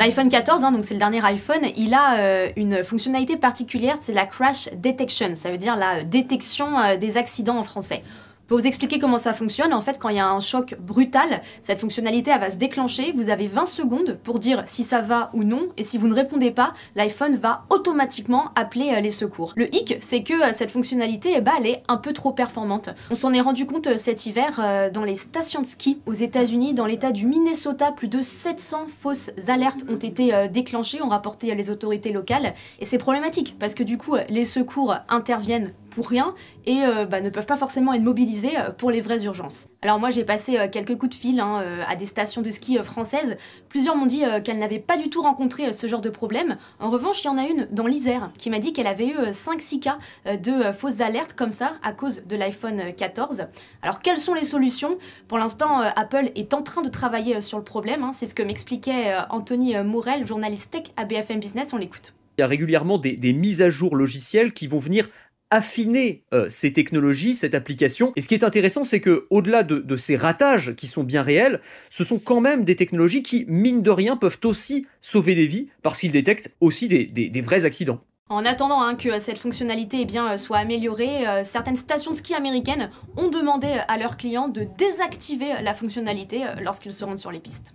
L'iPhone 14, donc c'est le dernier iPhone, il a une fonctionnalité particulière, c'est la Crash Detection, ça veut dire la détection des accidents en français. Pour vous expliquer comment ça fonctionne, en fait, quand il y a un choc brutal, cette fonctionnalité elle va se déclencher. Vous avez 20 secondes pour dire si ça va ou non, et si vous ne répondez pas, l'iPhone va automatiquement appeler les secours. Le hic, c'est que cette fonctionnalité, elle est un peu trop performante. On s'en est rendu compte cet hiver dans les stations de ski aux États-Unis, dans l'état du Minnesota, plus de 700 fausses alertes ont été déclenchées, ont rapporté les autorités locales, et c'est problématique parce que du coup, les secours interviennent pour rien et ne peuvent pas forcément être mobilisés pour les vraies urgences. Alors moi j'ai passé quelques coups de fil à des stations de ski françaises. Plusieurs m'ont dit qu'elles n'avaient pas du tout rencontré ce genre de problème. En revanche, il y en a une dans l'Isère qui m'a dit qu'elle avait eu 5-6 cas de fausses alertes comme ça à cause de l'iPhone 14. Alors quelles sont les solutions? Pour l'instant, Apple est en train de travailler sur le problème. C'est ce que m'expliquait Anthony Morel, journaliste tech à BFM Business. On l'écoute. Il y a régulièrement des mises à jour logicielles qui vont venir affiner ces technologies, cette application. Et ce qui est intéressant, c'est qu'au-delà de ces ratages qui sont bien réels, ce sont quand même des technologies qui, mine de rien, peuvent aussi sauver des vies parce qu'ils détectent aussi des vrais accidents. En attendant que cette fonctionnalité soit améliorée, certaines stations de ski américaines ont demandé à leurs clients de désactiver la fonctionnalité lorsqu'ils se rendent sur les pistes.